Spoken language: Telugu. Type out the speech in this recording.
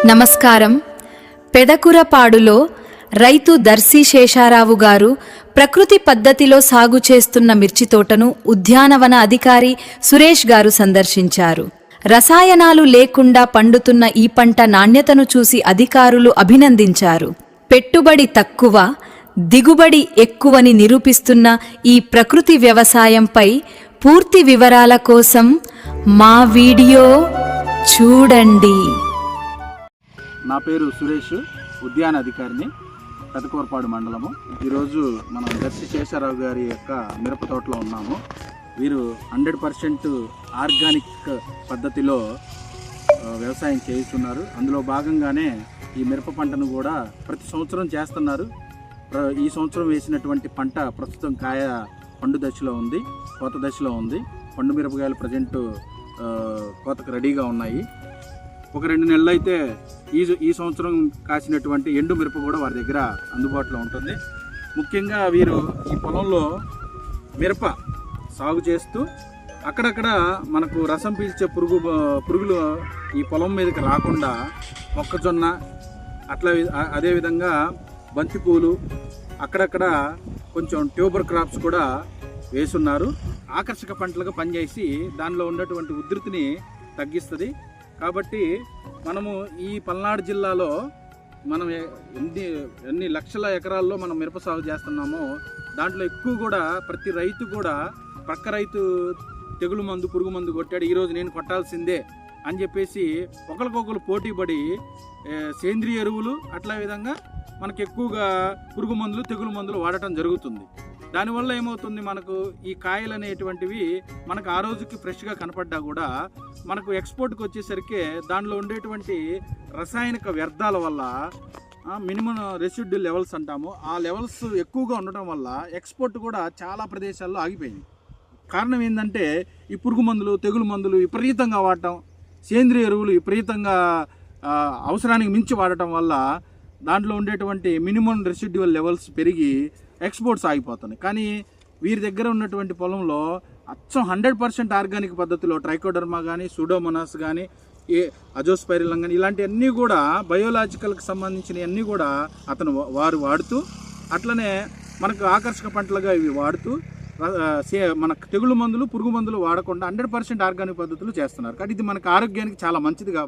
నమస్కారం. పెదకురపాడులో రైతు దర్శి శేషారావు గారు ప్రకృతి పద్ధతిలో సాగు చేస్తున్న మిర్చి తోటను ఉద్యానవన అధికారి సురేష్ గారు సందర్శించారు. రసాయనాలు లేకుండా పండుతున్న ఈ పంట నాణ్యతను చూసి అధికారులు అభినందించారు. పెట్టుబడి తక్కువ, దిగుబడి ఎక్కువని నిరూపిస్తున్న ఈ ప్రకృతి వ్యవసాయంపై పూర్తి వివరాల కోసం మా వీడియో చూడండి. నా పేరు సురేష్, ఉద్యాన అధికారిని, పెదకూరపాడు మండలము. ఈరోజు మనం దర్శి శేషారావు గారి యొక్క మిరప తోటలో ఉన్నాము. వీరు 100% ఆర్గానిక్ పద్ధతిలో వ్యవసాయం చేస్తున్నారు. అందులో భాగంగానే ఈ మిరప పంటను కూడా ప్రతి సంవత్సరం చేస్తున్నారు. ఈ సంవత్సరం వేసినటువంటి పంట ప్రస్తుతం కాయ పండు దశలో ఉంది, కోత దశలో ఉంది. పండు మిరపకాయలు ప్రజెంట్ కోతకు రెడీగా ఉన్నాయి. ఒక 2 నెలలు అయితే ఈ సంవత్సరం కాసినటువంటి ఎండు మిరప కూడా వారి దగ్గర అందుబాటులో ఉంటుంది. ముఖ్యంగా వీరు ఈ పొలంలో మిరప సాగు చేస్తూ అక్కడక్కడ మనకు రసం పీల్చే పురుగులు ఈ పొలం మీదకి రాకుండా మొక్కజొన్న, అట్లా అదేవిధంగా బంతిపూలు, అక్కడక్కడ కొంచెం ట్యూబర్ క్రాప్స్ కూడా వేసున్నారు. ఆకర్షక పంటలుగా పనిచేసి దానిలో ఉన్నటువంటి ఉధృతిని తగ్గిస్తుంది. కాబట్టి మనము ఈ పల్నాడు జిల్లాలో మనం ఎన్ని లక్షల ఎకరాల్లో మనం మిరప సాగు చేస్తున్నామో దాంట్లో ఎక్కువ కూడా ప్రతి రైతు కూడా పక్క రైతు తెగులు మందు, పురుగు మందు కొట్టాడు, ఈరోజు నేను కొట్టాల్సిందే అని చెప్పేసి ఒకరికొకరు పోటీ పడి సేంద్రియ ఎరువులు అట్లా విధంగా మనకు ఎక్కువగా పురుగు మందులు, తెగులు మందులు వాడటం జరుగుతుంది. దానివల్ల ఏమవుతుంది, మనకు ఈ కాయలు అనేటువంటివి మనకు ఆ రోజుకి ఫ్రెష్గా కనపడ్డా కూడా మనకు ఎక్స్పోర్ట్కి వచ్చేసరికి దానిలో ఉండేటువంటి రసాయనిక వ్యర్థాల వల్ల మినిమం రెసిడ్యూ లెవెల్స్ అంటాము, ఆ లెవెల్స్ ఎక్కువగా ఉండటం వల్ల ఎక్స్పోర్ట్ కూడా చాలా ప్రదేశాల్లో ఆగిపోయింది. కారణం ఏంటంటే ఈ పురుగు మందులు, తెగులు మందులు విపరీతంగా వాడటం, సేంద్రియ ఎరువులు విపరీతంగా అవసరానికి మించి వాడటం వల్ల దాంట్లో ఉండేటువంటి మినిమం రెసిడ్యువల్ లెవెల్స్ పెరిగి ఎక్స్పోర్ట్స్ ఆగిపోతున్నాయి. కానీ వీరి దగ్గర ఉన్నటువంటి పొలంలో అచ్చం 100% ఆర్గానిక్ పద్ధతిలో ట్రైకోడర్మా కానీ, సూడోమోనాస్ కానీ, అజోస్పైరిలం కానీ ఇలాంటివన్నీ కూడా బయోలాజికల్కి సంబంధించినవన్నీ కూడా వారు వాడుతూ, అట్లనే మనకు ఆకర్షక పంటలుగా ఇవి వాడుతూ మన తెగులు మందులు, పురుగు మందులు వాడకుండా 100% ఆర్గానిక్ పద్ధతులు చేస్తున్నారు. కానీ ఇది మనకు ఆరోగ్యానికి చాలా మంచిది కాబట్టి